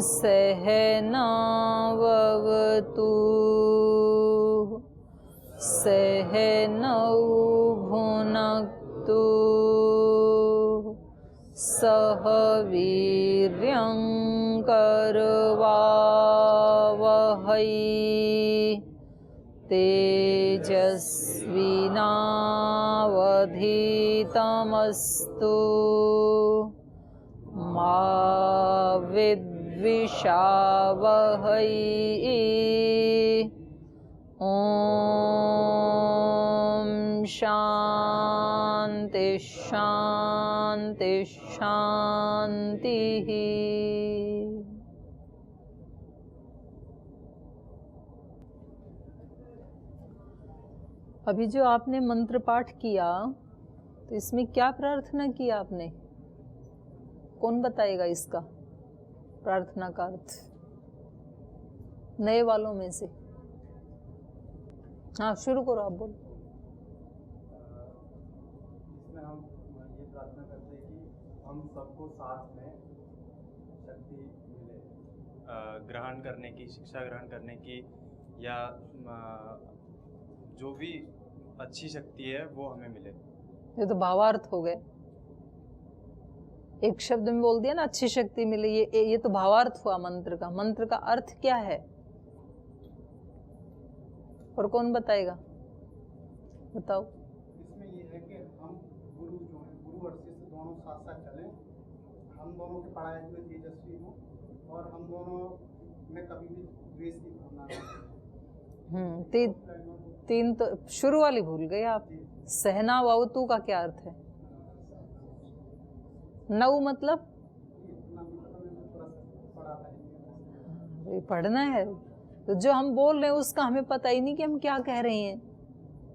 सहनाववतु सहनौ भुनक्तु सह वीर्यं करवावहै तेजस्विनावधीतमस्तु मा विद्विषावहै। ॐ शान्ति शान्ति शान्तिः। अभी जो आपने मंत्र पाठ किया तो इसमें क्या प्रार्थना किया आपने? कौन बताएगा इसका प्रार्थना का अर्थ? नए वालों में से। हाँ, शुरू करो, आप बोलो। इसमें हम ये प्रार्थना करते हैं कि हम सबको साथ में शक्ति मिले, ग्रहण करने की, शिक्षा ग्रहण करने की, या जो भी अच्छी शक्ति है वो हमें मिले। ये तो भावार्थ हो गए। एक शब्द में बोल दिया ना, अच्छी शक्ति मिले। ये तो भावार्थ हुआ मंत्र का। मंत्र का अर्थ क्या है और कौन बताएगा? बताओ। इसमें ये है कि हम गुरु जो है, गुरु और शिष्य दोनों साथ साथ चलें। हम दोनों के पढ़ाए हुए तेजस्वी हों और हम दोनों में कभी भी द्वेष की भावना न हो। तीन तो शुरू वाली भूल गए आप। सहना ववतु का क्या अर्थ है? नव मतलब पढ़ना है। तो जो हम बोल रहे हैं उसका हमें पता ही नहीं कि हम क्या कह रहे हैं।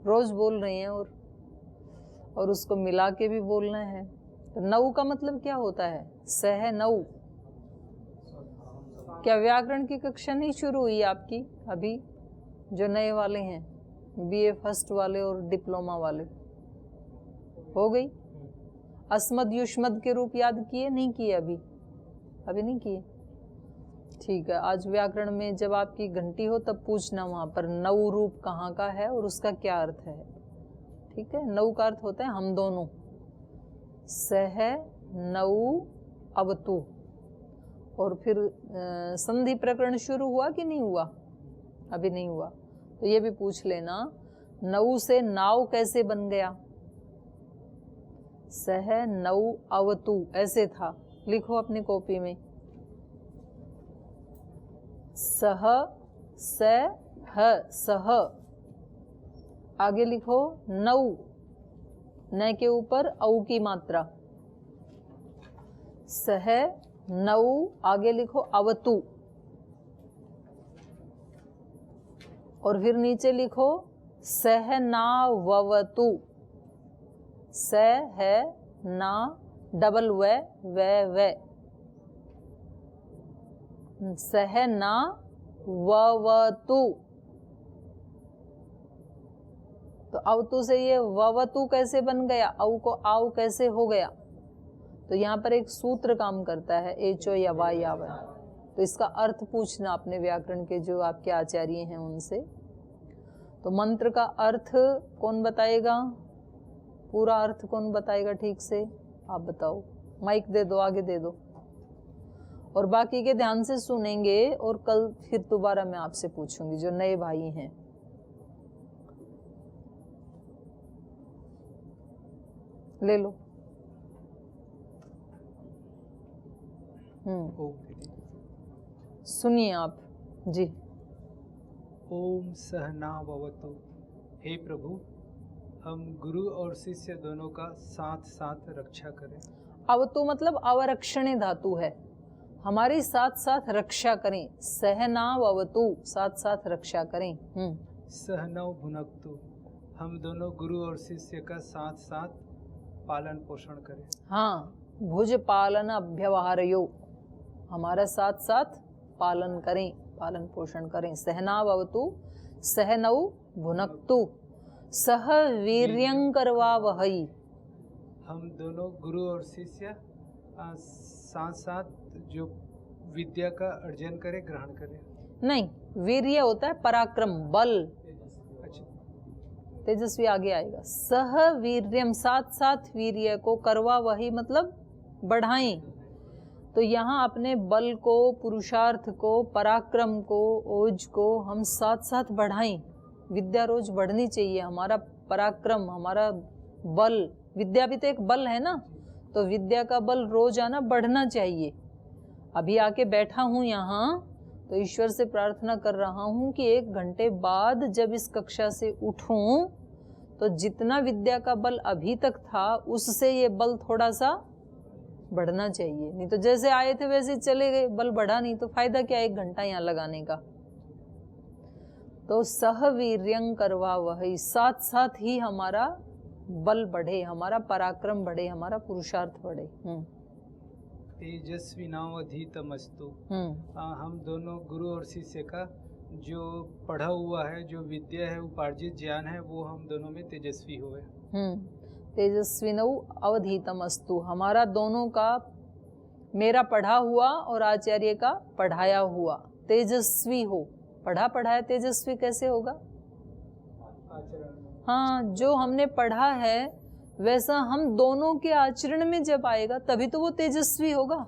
रोज बोल रहे हैं और उसको मिला के भी बोलना है। तो नव का मतलब क्या होता है? सह नव। क्या व्याकरण की कक्षा नहीं शुरू हुई आपकी अभी? जो नए वाले हैं, बीए फर्स्ट वाले और डिप्लोमा वाले, हो गई? अस्मद युष्मद के रूप याद किए? नहीं किए अभी नहीं किए। ठीक है, आज व्याकरण में जब आपकी घंटी हो तब पूछना वहां पर नव रूप कहाँ का है और उसका क्या अर्थ है। ठीक है, नव का अर्थ होता है हम दोनों। सह नव अवतु। और फिर संधि प्रकरण शुरू हुआ कि नहीं हुआ? अभी नहीं हुआ। तो ये भी पूछ लेना, नव से नाव कैसे बन गया? सह नव अवतु ऐसे था। लिखो अपनी कॉपी में। सह सह सह। आगे लिखो नौ। न के ऊपर औ की मात्रा। सह नौ। आगे लिखो अवतु। और फिर नीचे लिखो सहनाववतु। स है ना डबल व सहना ववतु। तो अवतु से ये ववतु कैसे बन गया? औ को आव कैसे हो गया? तो यहाँ पर एक सूत्र काम करता है, एचो या वाय या वन। तो इसका अर्थ पूछना अपने व्याकरण के जो आपके आचार्य हैं उनसे। तो मंत्र का अर्थ कौन बताएगा? पूरा अर्थ कौन बताएगा ठीक से? आप बताओ। माइक दे दो, आगे दे दो। और बाकी के ध्यान से सुनेंगे और कल फिर दोबारा मैं आपसे पूछूंगी, जो नए भाई हैं। ले लो। सुनिए आप जी। ओम सहना भवतु। हे प्रभु, हम गुरु और शिष्य दोनों का साथ साथ रक्षा करें। अवतु मतलब अवरक्षणे धातु है, हमारी साथ साथ रक्षा करें। सहना अवतु, साथ साथ रक्षा करें। सहनौ भुनक्तु, हम दोनों गुरु और शिष्य का साथ साथ पालन पोषण करें। हाँ, भुज पालन अभ्यवहारयो, हमारा साथ साथ पालन करें, पालन पोषण करें। सहनावतु सहनौ भुनक्तु सह वीर्यं करवावहै, हम दोनों गुरु और शिष्य साथ साथ जो विद्या का अर्जन करे, ग्रहण करे। नहीं, वीर्य होता है पराक्रम, बल। अच्छा, तेजस्वी आगे आएगा। सह वीर्यम, साथ साथ वीर्य को, करवा वही मतलब बढ़ाएं। तो यहाँ अपने बल को, पुरुषार्थ को, पराक्रम को, ओज को हम साथ साथ बढ़ाएं। विद्या रोज बढ़नी चाहिए। हमारा पराक्रम, हमारा बल, विद्या भी तो एक बल है ना, तो विद्या का बल रोजाना बढ़ना चाहिए। अभी आके बैठा हूँ यहाँ, तो ईश्वर से प्रार्थना कर रहा हूँ कि 1 घंटे बाद जब इस कक्षा से उठूं तो जितना विद्या का बल अभी तक था उससे ये बल थोड़ा सा बढ़ना चाहिए। नहीं तो जैसे आए थे वैसे चले गए, बल बढ़ा नहीं, तो फायदा क्या 1 घंटा यहाँ लगाने का। तो सहवीर्यं करवा वही, साथ साथ ही हमारा बल बढ़े, हमारा पराक्रम बढ़े, हमारा पुरुषार्थ बढ़े। तेजस्वी नावधीतमस्तु। हम दोनों गुरु और शिष्य का जो पढ़ा हुआ है, जो विद्या है, उपार्जित ज्ञान है, वो हम दोनों में तेजस्वी हुए। तेजस्विनौ अवधीतमस्तु, हमारा दोनों का, मेरा पढ़ा हुआ और आचार्य का पढ़ाया हुआ तेजस्वी हो। पढ़ा पढ़ाया तेजस्वी कैसे होगा? हाँ, जो हमने पढ़ा है वैसा हम दोनों के आचरण में जब आएगा तभी तो वो तेजस्वी होगा।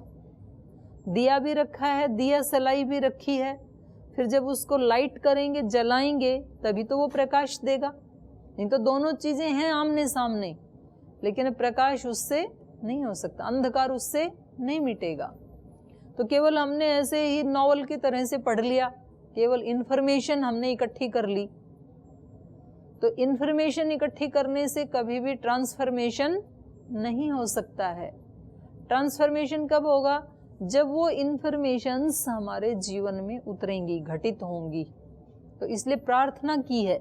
दिया भी रखा है, दिया सलाई भी रखी है, फिर जब उसको लाइट करेंगे, जलाएंगे, तभी तो वो प्रकाश देगा। नहीं तो दोनों चीजें हैं आमने सामने, लेकिन प्रकाश उससे नहीं हो सकता, अंधकार उससे नहीं मिटेगा। तो केवल हमने ऐसे ही नॉवल की तरह से पढ़ लिया, केवल इन्फॉर्मेशन हमने इकट्ठी कर ली, तो इन्फॉर्मेशन इकट्ठी करने से कभी भी ट्रांसफॉर्मेशन नहीं हो सकता है। ट्रांसफॉर्मेशन कब होगा? जब वो इन्फॉर्मेशंस हमारे जीवन में उतरेंगी, घटित होंगी। तो इसलिए प्रार्थना की है,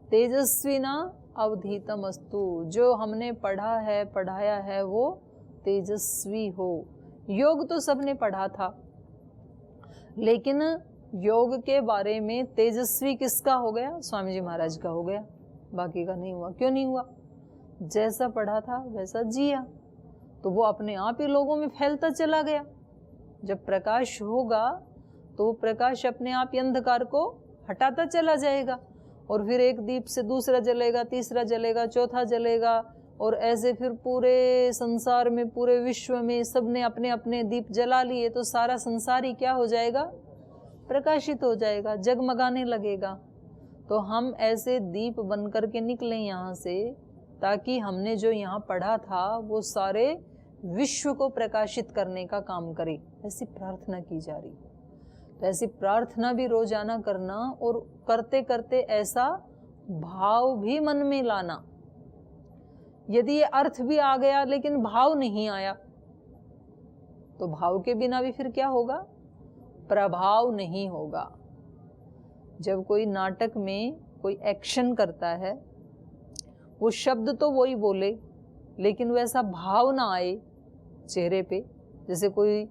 तेजस्विना अवधीतमस्तु, जो हमने पढ़ा है, पढ़ाया है, वो तेजस्वी हो। योग तो सबने पढ़ा था, लेकिन योग के बारे में तेजस्वी किसका हो गया? स्वामी जी महाराज का हो गया, बाकी का नहीं हुआ। क्यों नहीं हुआ? जैसा पढ़ा था वैसा जिया, तो वो अपने आप ही लोगों में फैलता चला गया। जब प्रकाश होगा तो वो प्रकाश अपने आप ही अंधकार को हटाता चला जाएगा, और फिर एक दीप से दूसरा जलेगा, तीसरा जलेगा, चौथा जलेगा, और ऐसे फिर पूरे संसार में, पूरे विश्व में सबने अपने अपने दीप जला लिए, तो सारा संसार ही क्या हो जाएगा? प्रकाशित हो जाएगा, जगमगाने लगेगा। तो हम ऐसे दीप बन कर के निकलें यहाँ से, ताकि हमने जो यहाँ पढ़ा था वो सारे विश्व को प्रकाशित करने का काम करे। ऐसी प्रार्थना की जा रही। तो ऐसी प्रार्थना भी रोजाना करना, और करते करते ऐसा भाव भी मन में लाना। यदि ये अर्थ भी आ गया लेकिन भाव नहीं आया, तो भाव के बिना भी फिर क्या होगा? प्रभाव नहीं होगा। जब कोई नाटक में कोई एक्शन करता है, वो शब्द तो वही बोले, लेकिन वैसा भाव ना आए चेहरे पे। जैसे कोई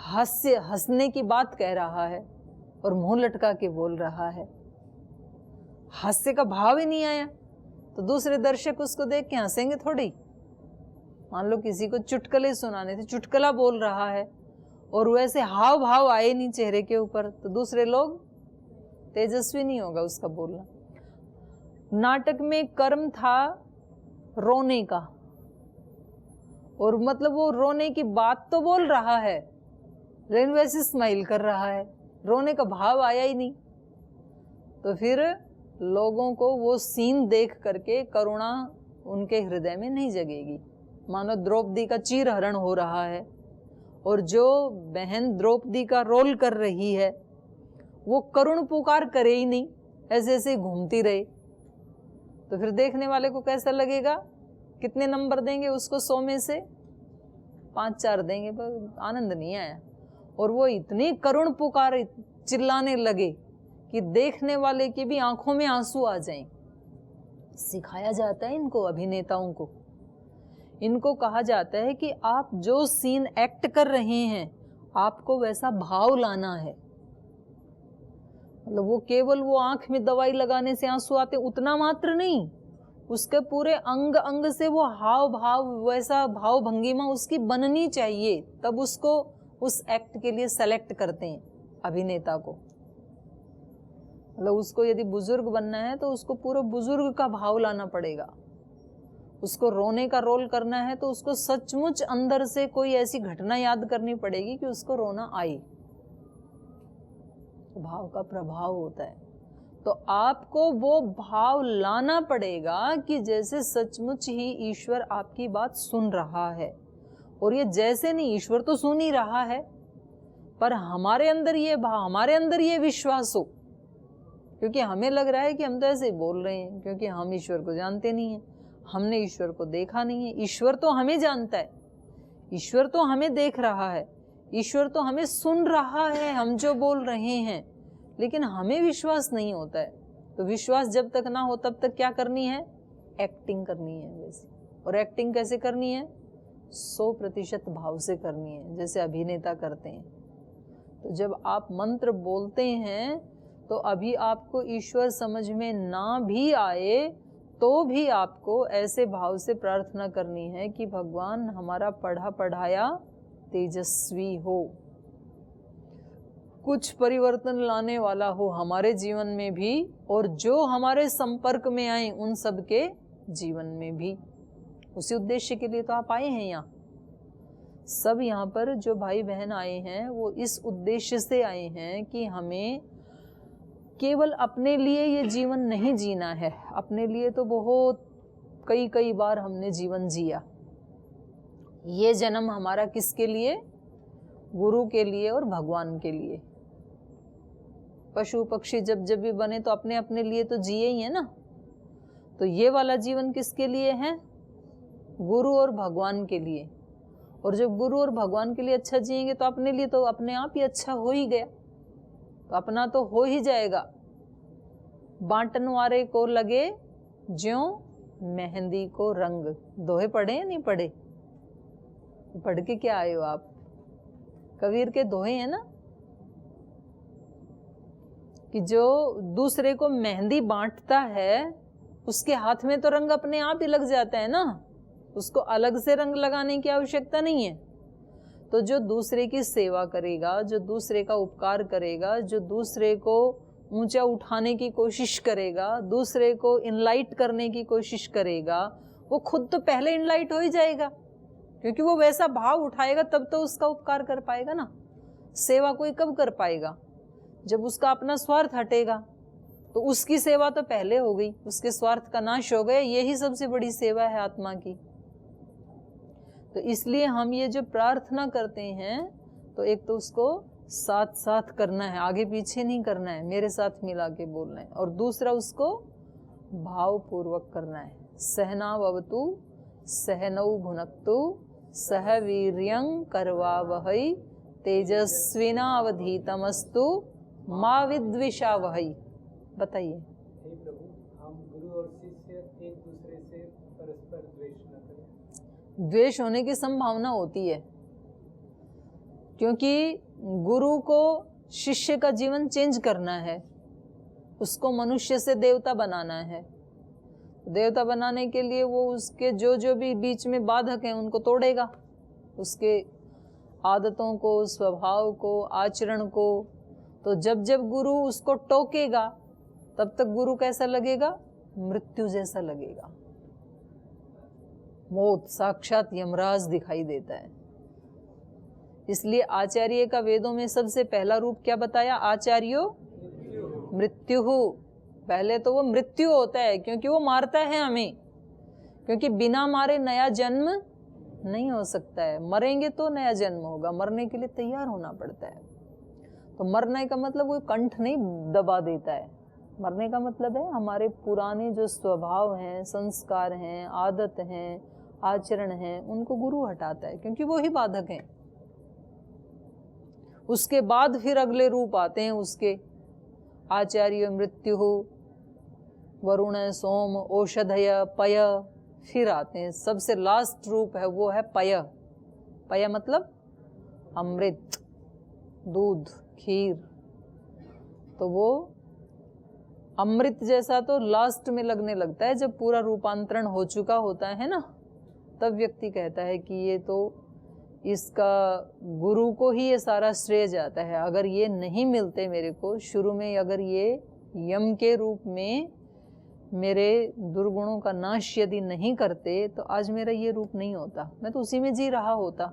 हंसने की बात कह रहा है और मुंह लटका के बोल रहा है, हास्य का भाव ही नहीं आया, तो दूसरे दर्शक उसको देख के हंसेंगे थोड़ी। मान लो किसी को चुटकुले सुनाने थे, चुटकुला बोल रहा है और वैसे हाव भाव आए नहीं चेहरे के ऊपर, तो दूसरे लोग, तेजस्वी नहीं होगा उसका बोलना। नाटक में कर्म था रोने का, और मतलब वो रोने की बात तो बोल रहा है, लेकिन वैसे स्माइल कर रहा है, रोने का भाव आया ही नहीं। तो फिर लोगों को वो सीन देख करके करुणा उनके हृदय में नहीं जगेगी। मानो द्रौपदी का चीरहरण हो रहा है, और जो बहन द्रौपदी का रोल कर रही है वो करुण पुकार करे ही नहीं, ऐसे ऐसे घूमती रहे, तो फिर देखने वाले को कैसा लगेगा? कितने नंबर देंगे उसको? 100 में से 5-4 देंगे, पर आनंद नहीं आया। और वो इतनी करुण पुकार चिल्लाने लगे कि देखने वाले की भी आंखों में आंसू आ जाएं। सिखाया जाता है इनको, अभिनेताओं को, इनको कहा जाता है कि आप जो सीन एक्ट कर रहे हैं आपको वैसा भाव लाना है। मतलब वो केवल वो आंख में दवाई लगाने से आंसू आते उतना मात्र नहीं, उसके पूरे अंग अंग से वो हाव भाव, वैसा भाव भंगिमा उसकी बननी चाहिए, तब उसको उस एक्ट के लिए सेलेक्ट करते हैं अभिनेता को। मतलब उसको यदि बुजुर्ग बनना है तो उसको पूरा बुजुर्ग का भाव लाना पड़ेगा। उसको रोने का रोल करना है तो उसको सचमुच अंदर से कोई ऐसी घटना याद करनी पड़ेगी कि उसको रोना आए। भाव का प्रभाव होता है। तो आपको वो भाव लाना पड़ेगा कि जैसे सचमुच ही ईश्वर आपकी बात सुन रहा है। और ये जैसे नहीं, ईश्वर तो सुन ही रहा है, पर हमारे अंदर ये भाव, हमारे अंदर ये विश्वास हो, क्योंकि हमें लग रहा है कि हम तो ऐसे ही बोल रहे हैं, क्योंकि हम ईश्वर को जानते नहीं हैं, हमने ईश्वर को देखा नहीं है। ईश्वर तो हमें जानता है, ईश्वर तो हमें देख रहा है, ईश्वर तो हमें सुन रहा है हम जो बोल रहे हैं, लेकिन हमें विश्वास नहीं होता है। तो विश्वास जब तक ना हो तब तक क्या करनी है? एक्टिंग करनी है वैसे। और एक्टिंग कैसे करनी है? 100% भाव से करनी है, जैसे अभिनेता करते हैं। तो जब आप मंत्र बोलते हैं तो अभी आपको ईश्वर समझ में ना भी आए तो भी आपको ऐसे भाव से प्रार्थना करनी है कि भगवान हमारा पढ़ा पढ़ाया तेजस्वी हो, कुछ परिवर्तन लाने वाला हो हमारे जीवन में भी, और जो हमारे संपर्क में आए उन सब के जीवन में भी। उसी उद्देश्य के लिए तो आप आए हैं यहाँ। सब यहाँ पर जो भाई बहन आए हैं वो इस उद्देश्य से आए हैं कि हमें केवल अपने लिए ये जीवन नहीं जीना है। अपने लिए तो बहुत कई बार हमने जीवन जिया। ये जन्म हमारा किसके लिए? गुरु के लिए और भगवान के लिए। पशु पक्षी जब जब भी बने तो अपने अपने लिए तो जिए ही है ना। तो ये वाला जीवन किसके लिए है? गुरु और भगवान के लिए। और जब गुरु और भगवान के लिए अच्छा जिएंगे तो अपने लिए तो अपने आप ही अच्छा हो ही गया, तो अपना तो हो ही जाएगा। बांटन वारे को लगे ज्यों मेहंदी को रंग। दोहे पढ़े या नहीं पढ़े? पढ़ के क्या आए हो आप? कबीर के दोहे हैं ना कि जो दूसरे को मेहंदी बांटता है उसके हाथ में तो रंग अपने आप ही लग जाता है ना, उसको अलग से रंग लगाने की आवश्यकता नहीं है। तो जो दूसरे की सेवा करेगा, जो दूसरे का उपकार करेगा, जो दूसरे को ऊंचा उठाने की कोशिश करेगा, दूसरे को इनलाइट करने की कोशिश करेगा, वो खुद तो पहले इनलाइट हो ही जाएगा, क्योंकि वो वैसा भाव उठाएगा तब तो उसका उपकार कर पाएगा ना। सेवा कोई कब कर पाएगा? जब उसका अपना स्वार्थ हटेगा। तो उसकी सेवा तो पहले हो गई, उसके स्वार्थ का नाश हो गया। यही सबसे बड़ी सेवा है आत्मा की। तो इसलिए हम ये जो प्रार्थना करते हैं तो एक तो उसको साथ साथ करना है, आगे पीछे नहीं करना है, मेरे साथ मिला के बोलना है। और दूसरा उसको भावपूर्वक करना है। सहनावतु सहनौ भुनक्तु सह वीर्यं करवावहै तेजस्विनावधीतमस्तु मा विद्विषावहै। बताइए। प्रभु, हम गुरु और शिष्य एक दूसरे से परस्पर द्वेष न करें। द्वेष होने की संभावना होती है, क्योंकि गुरु को शिष्य का जीवन चेंज करना है, उसको मनुष्य से देवता बनाना है। देवता बनाने के लिए वो उसके जो जो भी बीच में बाधक हैं उनको तोड़ेगा, उसके आदतों को, स्वभाव को, आचरण को। तो जब जब गुरु उसको टोकेगा तब तक गुरु कैसा लगेगा? मृत्यु जैसा लगेगा। मौत, साक्षात यमराज दिखाई देता है। इसलिए आचार्य का वेदों में सबसे पहला रूप क्या बताया? आचार्यो मृत्यु। पहले तो वो मृत्यु होता है, क्योंकि वो मारता है हमें, क्योंकि बिना मारे नया जन्म नहीं हो सकता है। मरेंगे तो नया जन्म होगा, मरने के लिए तैयार होना पड़ता है। तो मरने का मतलब वो कंठ नहीं दबा देता है। मरने का मतलब है हमारे पुराने जो स्वभाव हैं, संस्कार हैं, आदत हैं, आचरण हैं, उनको गुरु हटाता है, क्योंकि वो ही बाधक हैं। उसके बाद फिर अगले रूप आते हैं उसके। आचार्य मृत्यु, वरुण, सोम, औषधय, पय, फिर आते हैं। सबसे लास्ट रूप है वो है पय। पय मतलब अमृत, दूध, खीर। तो वो अमृत जैसा तो लास्ट में लगने लगता है, जब पूरा रूपांतरण हो चुका होता है ना, तब व्यक्ति कहता है कि ये तो इसका गुरु को ही ये सारा श्रेय जाता है। अगर ये नहीं मिलते मेरे को शुरू में, अगर ये यम के रूप में मेरे दुर्गुणों का नाश यदि नहीं करते, तो आज मेरा ये रूप नहीं होता, मैं तो उसी में जी रहा होता।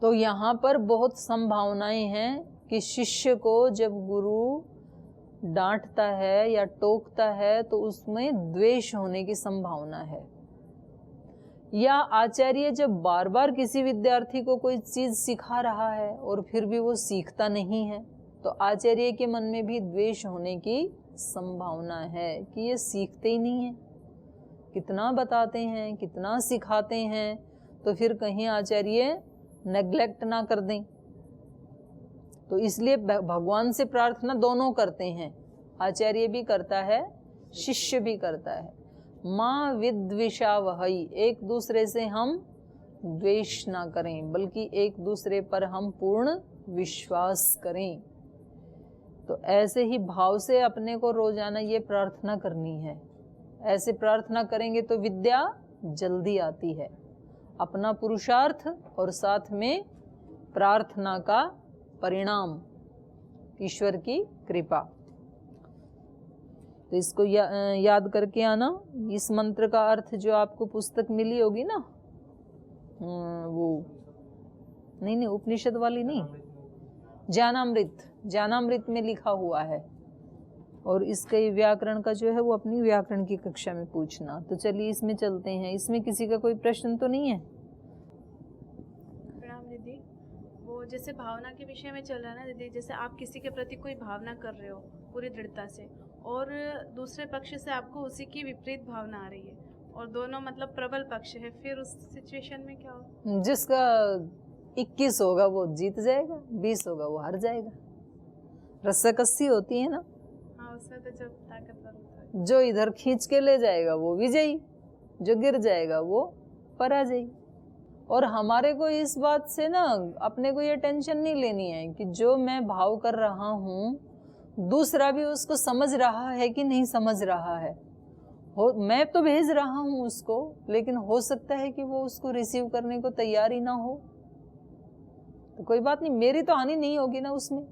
तो यहाँ पर बहुत संभावनाएं हैं कि शिष्य को जब गुरु डांटता है या टोकता है तो उसमें द्वेष होने की संभावना है, या आचार्य जब बार बार किसी विद्यार्थी को कोई चीज सिखा रहा है और फिर भी वो सीखता नहीं है, तो आचार्य के मन में भी द्वेष होने की संभावना है कि ये सीखते ही नहीं है। कितना बताते हैं, कितना सिखाते हैं, तो फिर कहीं आचार्य नेग्लेक्ट ना कर दें। तो इसलिए भगवान से प्रार्थना दोनों करते हैं, आचार्य भी करता है, शिष्य भी करता है। माँ विद्विषावहै, एक दूसरे से हम द्वेष ना करें, बल्कि एक दूसरे पर हम पूर्ण विश्वास करें। तो ऐसे ही भाव से अपने को रोजाना ये प्रार्थना करनी है। ऐसे प्रार्थना करेंगे तो विद्या जल्दी आती है। अपना पुरुषार्थ और साथ में प्रार्थना का परिणाम, ईश्वर की कृपा। तो इसको याद करके आना। इस मंत्र का अर्थ जो आपको पुस्तक मिली होगी ना, वो नहीं उपनिषद वाली नहीं, ज्ञानामृत में लिखा हुआ है। और इसके व्याकरण का जो है वो अपनी व्याकरण की कक्षा में पूछना। तो चलिए इसमें चलते हैं। इसमें किसी का कोई प्रश्न तो नहीं है? प्रणाम दीदी। वो जैसे भावना के विषय में चल रहा है ना दीदी, जैसे आप किसी के प्रति कोई भावना कर रहे हो पूरी दृढ़ता से, और दूसरे पक्ष से आपको उसी की विपरीत भावना आ रही है, और दोनों मतलब प्रबल पक्ष है, फिर उस सिचुएशन में क्या हो? जिसका 21 होगा वो जीत जाएगा, 20 होगा वो हार जाएगा। रस्साकस्सी होती है ना, हाँ, उसमें तो जब ताकतवर होता है, जो इधर खींच के ले जाएगा वो विजयी, जो गिर जाएगा वो पराजयी। और हमारे को इस बात से ना अपने को ये टेंशन नहीं लेनी है कि जो मैं भाव कर रहा हूँ दूसरा भी उसको समझ रहा है कि नहीं समझ रहा है। मैं तो भेज रहा हूँ उसको, लेकिन हो सकता है कि वो उसको रिसीव करने को तैयार ही ना हो, तो कोई बात नहीं, मेरी तो हानि नहीं होगी ना उसमें।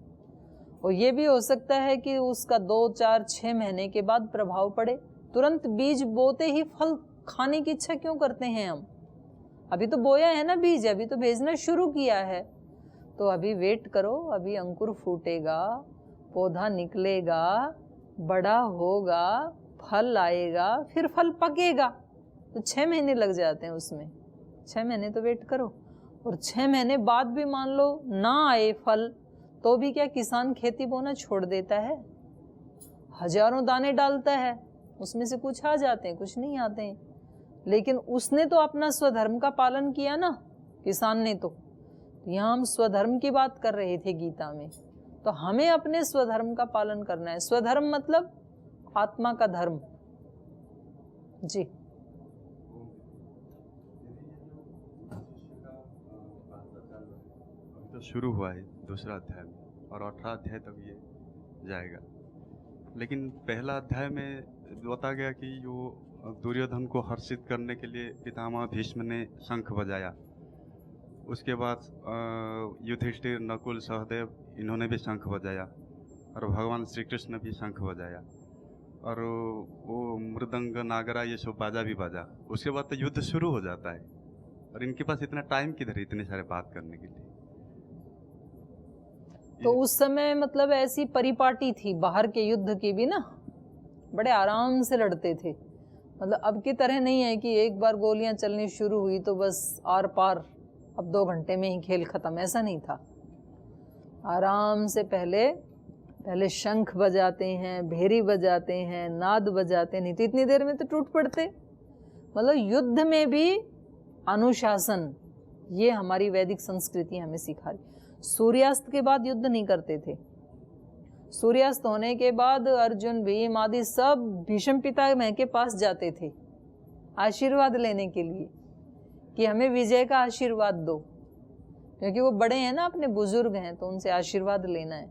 और ये भी हो सकता है कि उसका 2, 4, 6 महीने के बाद प्रभाव पड़े। तुरंत बीज बोते ही फल खाने की इच्छा क्यों करते हैं हम? अभी तो बोया है ना बीज, अभी तो भेजना शुरू किया है, तो अभी वेट करो। अभी अंकुर फूटेगा, पौधा निकलेगा, बड़ा होगा, फल आएगा, फिर फल पकेगा। तो 6 महीने लग जाते हैं उसमें। 6 महीने तो वेट करो। और 6 महीने बाद भी मान लो ना आए फल, तो भी क्या किसान खेती बोना छोड़ देता है? हजारों दाने डालता है, उसमें से कुछ आ जाते हैं, कुछ नहीं आते हैं। लेकिन उसने तो अपना स्वधर्म का पालन किया ना, किसान ने। तो यहाँ हम स्वधर्म की बात कर रहे थे गीता में, तो हमें अपने स्वधर्म का पालन करना है। स्वधर्म मतलब आत्मा का धर्म। जी, तो शुरू हुआ है दूसरा अध्याय में, और 18 अध्याय तक ये जाएगा। लेकिन पहला अध्याय में बता गया कि जो दुर्योधन को हर्षित करने के लिए पितामह भीष्म ने शंख बजाया। उसके बाद युधिष्ठिर, नकुल, सहदेव इन्होंने भी शंख बजाया, और भगवान श्री कृष्ण भी शंख बजाया, और वो मृदंग, नागरा ये सब बाजा भी बाजा। उसके बाद तो युद्ध शुरू हो जाता है, और इनके पास इतना टाइम किधर है इतने सारे बात करने के लिए? तो उस समय मतलब ऐसी परिपाटी थी बाहर के युद्ध की भी ना, बड़े आराम से लड़ते थे। मतलब अब की तरह नहीं है कि एक बार गोलियां चलनी शुरू हुई तो बस आर पार, अब 2 घंटे में ही खेल खत्म, ऐसा नहीं था। आराम से पहले शंख बजाते हैं, भेरी बजाते हैं, नाद बजाते हैं, नहीं तो इतनी देर में तो टूट पड़ते। मतलब युद्ध में भी अनुशासन, ये हमारी वैदिक संस्कृति हमें सिखा रही। सूर्यास्त के बाद युद्ध नहीं करते थे। सूर्यास्त होने के बाद अर्जुन, भीम आदि सब भीष्म पितामह के पास जाते थे आशीर्वाद लेने के लिए कि हमें विजय का आशीर्वाद दो, क्योंकि वो बड़े हैं ना, अपने बुजुर्ग हैं, तो उनसे आशीर्वाद लेना है।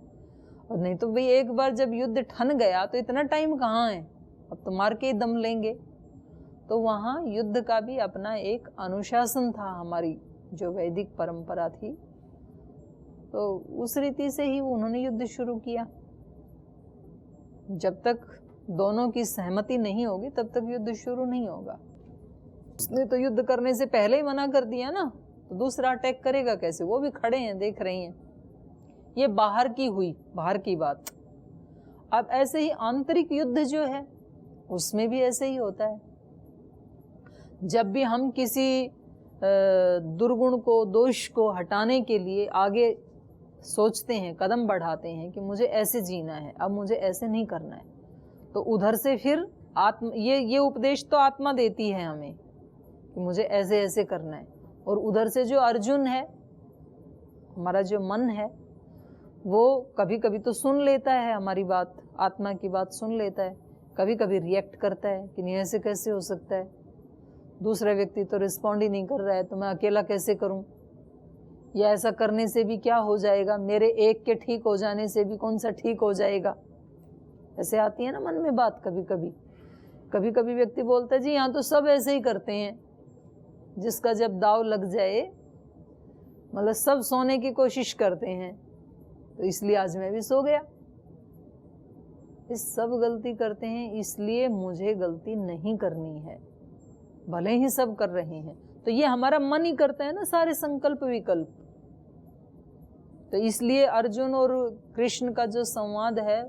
और नहीं तो भाई एक बार जब युद्ध ठन गया तो इतना टाइम कहाँ है, अब तो मार के ही दम लेंगे। तो वहाँ युद्ध का भी अपना एक अनुशासन था, हमारी जो वैदिक परंपरा थी, तो उस रीति से ही उन्होंने युद्ध शुरू किया। जब तक दोनों की सहमति नहीं होगी तब तक युद्ध शुरू नहीं होगा। उसने तो युद्ध करने से पहले ही मना कर दिया ना, तो दूसरा अटैक करेगा कैसे? वो भी खड़े हैं, देख रही हैं। ये बाहर की हुई, बाहर की बात। अब ऐसे ही आंतरिक युद्ध जो है उसमें भी ऐसे ही होता है। जब भी हम किसी दुर्गुण को, दोष को हटाने के लिए आगे सोचते हैं, कदम बढ़ाते हैं कि मुझे ऐसे जीना है, अब मुझे ऐसे नहीं करना है, तो उधर से फिर ये उपदेश तो आत्मा देती है हमें कि मुझे ऐसे ऐसे करना है। और उधर से जो अर्जुन है, हमारा जो मन है, वो कभी कभी तो सुन लेता है हमारी बात, आत्मा की बात सुन लेता है, कभी कभी रिएक्ट करता है कि नहीं ऐसे कैसे हो सकता है, दूसरा व्यक्ति तो रिस्पॉन्ड ही नहीं कर रहा है, तो मैं अकेला कैसे करूं, या ऐसा करने से भी क्या हो जाएगा, मेरे एक के ठीक हो जाने से भी कौन सा ठीक हो जाएगा। ऐसे आती है ना मन में बात कभी कभी। कभी कभी व्यक्ति बोलता है जी यहाँ तो सब ऐसे ही करते हैं, जिसका जब दाव लग जाए, मतलब सब सोने की कोशिश करते हैं, तो इसलिए आज मैं भी सो गया। इस सब गलती करते हैं, इसलिए मुझे गलती नहीं करनी है, भले ही सब कर रहे हैं। तो ये हमारा मन ही करता है ना सारे संकल्प विकल्प। तो इसलिए अर्जुन और कृष्ण का जो संवाद है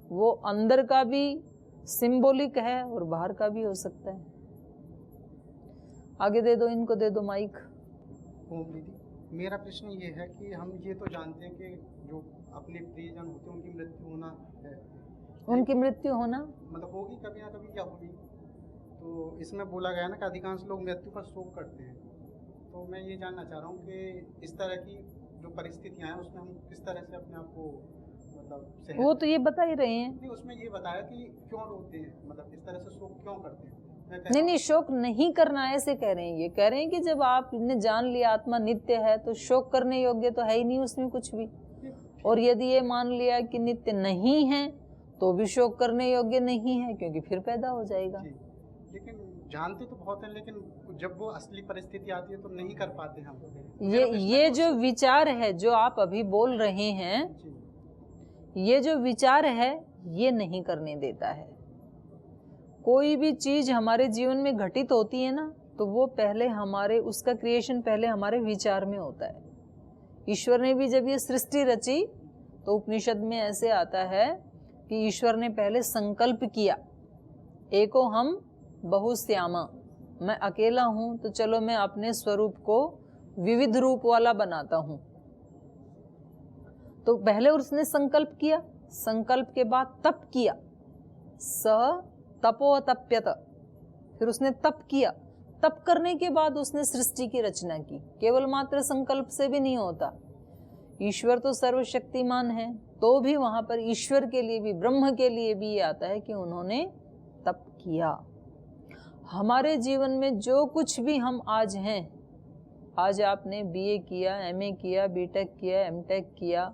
वो अंदर का भी सिंबॉलिक है और बाहर का भी हो सकता है। आगे दे दो, इनको दे दो माइक। ओम दीदी, मेरा प्रश्न ये है कि हम ये तो जानते हैं कि जो अपने प्रियजन होते हैं उनकी मृत्यु होना है, उनकी मृत्यु होना मतलब होगी कभी ना कभी, या होगी। तो इसमें बोला गया ना कि अधिकांश लोग मृत्यु पर शोक करते हैं। तो मैं ये जानना चाह रहा हूँ कि इस तरह की जो परिस्थितियाँ हैं उसमें हम किस तरह से अपने आप को मतलब वो तो ये बता ही रहे हैं। नहीं, उसमें ये बताया कि क्यों रोते हैं, मतलब इस तरह से शोक क्यों करते हैं। नहीं नहीं, शोक नहीं करना ऐसे कह रहे हैं। ये कह रहे हैं कि जब आपने जान लिया आत्मा नित्य है तो शोक करने योग्य तो है ही नहीं उसमें कुछ भी। और यदि ये मान लिया कि नित्य नहीं है तो भी शोक करने योग्य नहीं है, क्योंकि फिर पैदा हो जाएगा। लेकिन जानते तो बहुत है, लेकिन जब वो असली परिस्थिति आती है तो नहीं कर पाते हम। ये जो विचार है जो आप अभी बोल रहे हैं, ये जो विचार है ये नहीं करने देता है। कोई भी चीज हमारे जीवन में घटित होती है ना, तो वो पहले हमारे, उसका क्रिएशन पहले हमारे विचार में होता है। ईश्वर ने भी जब ये सृष्टि रची तो उपनिषद में ऐसे आता है कि ईश्वर ने पहले संकल्प किया, एको हम बहुश्यामा, मैं अकेला हूं तो चलो मैं अपने स्वरूप को विविध रूप वाला बनाता हूं। तो पहले उसने संकल्प किया, संकल्प के बाद तप किया, स तपोतप्यत, फिर उसने तप किया। तप करने के बाद उसने सृष्टि की रचना की। केवल मात्र संकल्प से भी नहीं होता, ईश्वर तो सर्वशक्तिमान है, तो भी वहां पर ईश्वर के लिए भी, ब्रह्म के लिए भी ये आता है कि उन्होंने तप किया। हमारे जीवन में जो कुछ भी हम आज हैं, आज आपने बीए किया, एमए किया, बीटेक किया, एमटेक किया,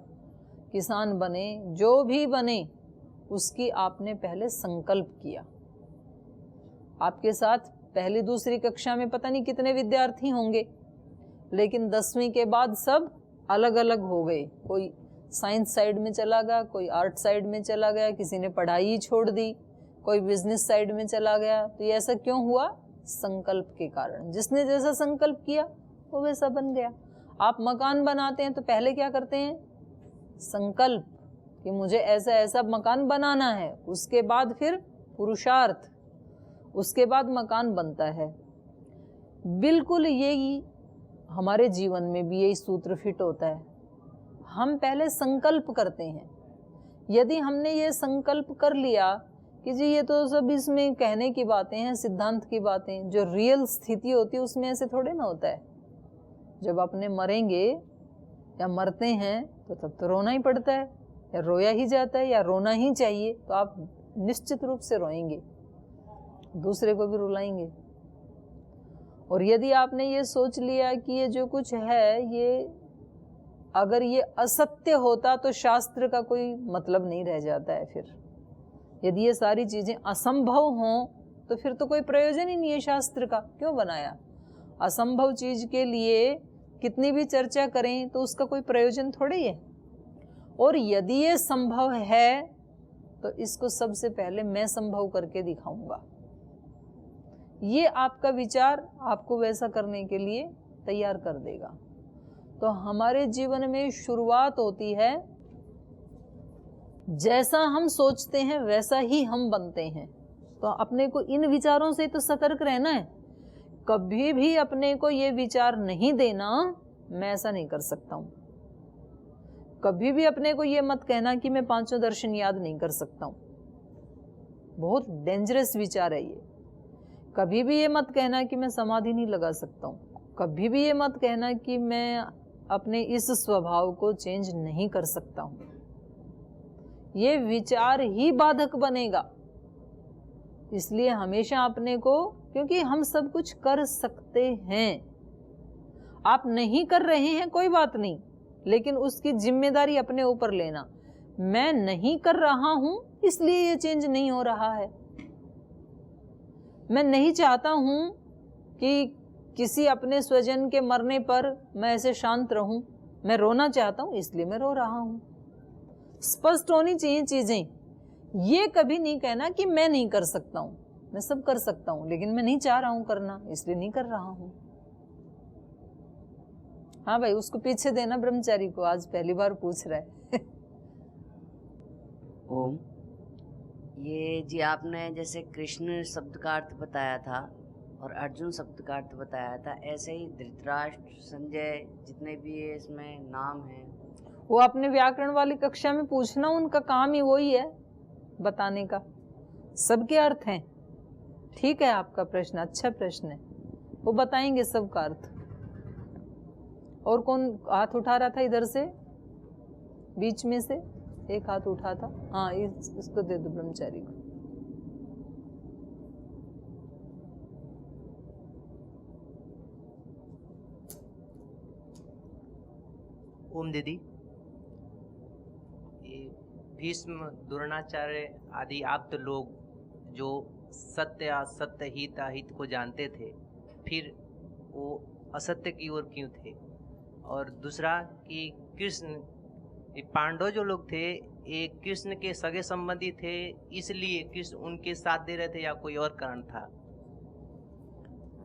किसान बने, जो भी बने, उसकी आपने पहले संकल्प किया। आपके साथ पहली दूसरी कक्षा में पता नहीं कितने विद्यार्थी होंगे, लेकिन 10वीं के बाद सब अलग अलग हो गए। कोई साइंस साइड में चला गया, कोई आर्ट साइड में चला गया, किसी ने पढ़ाई ही छोड़ दी, कोई बिजनेस साइड में चला गया। तो ये ऐसा क्यों हुआ? संकल्प के कारण। जिसने जैसा संकल्प किया वो वैसा बन गया। आप मकान बनाते हैं तो पहले क्या करते हैं? संकल्प कि मुझे ऐसा ऐसा मकान बनाना है, उसके बाद फिर पुरुषार्थ, उसके बाद मकान बनता है। बिल्कुल यही हमारे जीवन में भी यही सूत्र फिट होता है। हम पहले संकल्प करते हैं। यदि हमने ये संकल्प कर लिया कि जी ये तो सब इसमें कहने की बातें हैं, सिद्धांत की बातें, जो रियल स्थिति होती है उसमें ऐसे थोड़े ना होता है। जब अपने मरेंगे या मरते हैं तो तब तो रोना ही पड़ता है, या रोया ही जाता है, या रोना ही चाहिए। तो आप निश्चित रूप से रोएंगे, दूसरे को भी रुलाएंगे। और यदि आपने ये सोच लिया कि ये जो कुछ है ये अगर ये असत्य होता तो शास्त्र का कोई मतलब नहीं रह जाता है। फिर यदि ये सारी चीजें असंभव हों तो फिर तो कोई प्रयोजन ही नहीं है शास्त्र का, क्यों बनाया? असंभव चीज के लिए कितनी भी चर्चा करें तो उसका कोई प्रयोजन थोड़ी है। और यदि ये संभव है तो इसको सबसे पहले मैं संभव करके दिखाऊंगा। ये आपका विचार आपको वैसा करने के लिए तैयार कर देगा। तो हमारे जीवन में शुरुआत होती है, जैसा हम सोचते हैं वैसा ही हम बनते हैं। तो अपने को इन विचारों से तो सतर्क रहना है। कभी भी अपने को ये विचार नहीं देना मैं ऐसा नहीं कर सकता हूं। कभी भी अपने को ये मत कहना कि मैं पांचों दर्शन याद नहीं कर सकता हूं। बहुत डेंजरस विचार है ये। कभी भी ये मत कहना कि मैं समाधि नहीं लगा सकता हूं। कभी भी ये मत कहना कि मैं अपने इस स्वभाव को चेंज नहीं कर सकता हूं। ये विचार ही बाधक बनेगा। इसलिए हमेशा अपने को, क्योंकि हम सब कुछ कर सकते हैं। आप नहीं कर रहे हैं कोई बात नहीं, लेकिन उसकी जिम्मेदारी अपने ऊपर लेना। मैं नहीं कर रहा हूं इसलिए ये चेंज नहीं हो रहा है। मैं नहीं चाहता हूं कि किसी अपने स्वजन के मरने पर मैं ऐसे शांत रहूं। मैं रोना चाहता हूं इसलिए मैं रो रहा हूं। स्पष्ट होनी चाहिए चीजें। ये कभी नहीं कहना कि मैं नहीं कर सकता हूं। मैं सब कर सकता हूं लेकिन मैं नहीं चाह रहा हूं करना, इसलिए नहीं कर रहा हूं। हाँ भाई, उसको पीछे देना ब्रह्मचारी को, आज पहली बार पूछ रहा है। ओम, ये जी आपने जैसे कृष्ण शब्द का अर्थ बताया था और अर्जुन शब्द का अर्थ बताया था, ऐसे ही धृतराष्ट्र, संजय, जितने भी ये इसमें नाम हैं, वो अपने व्याकरण वाली कक्षा में पूछना, उनका काम ही वही है बताने का। सबके अर्थ हैं। ठीक है, आपका प्रश्न अच्छा प्रश्न है, वो बताएंगे सबका अर्थ। और कौन हाथ उठा रहा था इधर से? बीच में से एक हाथ उठा था। हाँ, इसको दे दो ब्रह्मचारी को। ओम दीदी, भीष्म, द्रोणाचार्य आदि आप तो लोग जो सत्य असत्य, हित अहित को जानते थे, फिर वो असत्य की ओर क्यों थे? और दूसरा कि कृष्ण, पांडव जो लोग थे ये कृष्ण के सगे संबंधी थे, इसलिए कृष्ण उनके साथ दे रहे थे या कोई और कारण था?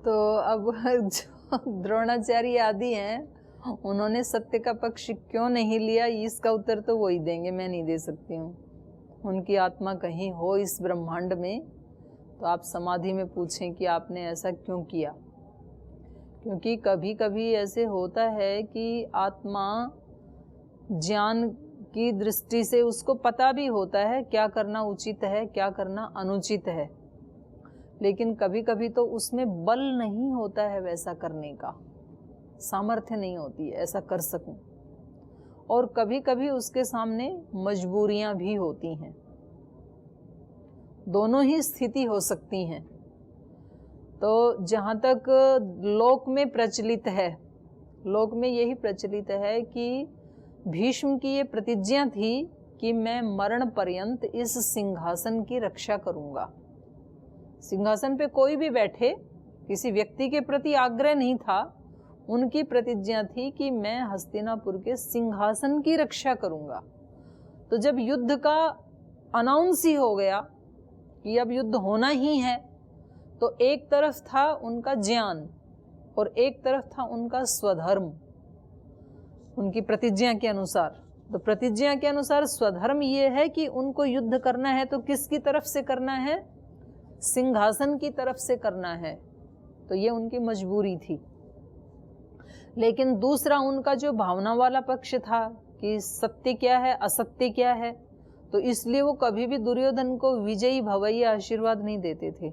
तो अब जो द्रोणाचार्य आदि हैं उन्होंने सत्य का पक्ष क्यों नहीं लिया, इसका उत्तर तो वो ही देंगे, मैं नहीं दे सकती हूँ। उनकी आत्मा कहीं हो इस ब्रह्मांड में तो आप समाधि में पूछें कि आपने ऐसा क्यों किया। क्योंकि कभी कभी ऐसे होता है कि आत्मा ज्ञान की दृष्टि से उसको पता भी होता है क्या करना उचित है क्या करना अनुचित है, लेकिन कभी कभी तो उसमें बल नहीं होता है वैसा करने का, सामर्थ्य नहीं होती है ऐसा कर सकूं। और कभी कभी उसके सामने मजबूरियां भी होती हैं। दोनों ही स्थिति हो सकती हैं। तो जहाँ तक लोक में प्रचलित है, लोक में यही प्रचलित है कि भीष्म की ये प्रतिज्ञा थी कि मैं मरण पर्यंत इस सिंहासन की रक्षा करूंगा। सिंहासन पे कोई भी बैठे, किसी व्यक्ति के प्रति आग्रह नहीं था, उनकी प्रतिज्ञा थी कि मैं हस्तिनापुर के सिंहासन की रक्षा करूंगा। तो जब युद्ध का अनाउंस ही हो गया कि अब युद्ध होना ही है, तो एक तरफ था उनका ज्ञान और एक तरफ था उनका स्वधर्म, उनकी प्रतिज्ञा के अनुसार। तो प्रतिज्ञा के अनुसार स्वधर्म ये है कि उनको युद्ध करना है तो किसकी तरफ से करना है? सिंहासन की तरफ से करना है। तो ये उनकी मजबूरी थी। लेकिन दूसरा उनका जो भावना वाला पक्ष था कि सत्य क्या है असत्य क्या है, तो इसलिए वो कभी भी दुर्योधन को विजयी भवैया आशीर्वाद नहीं देते थे।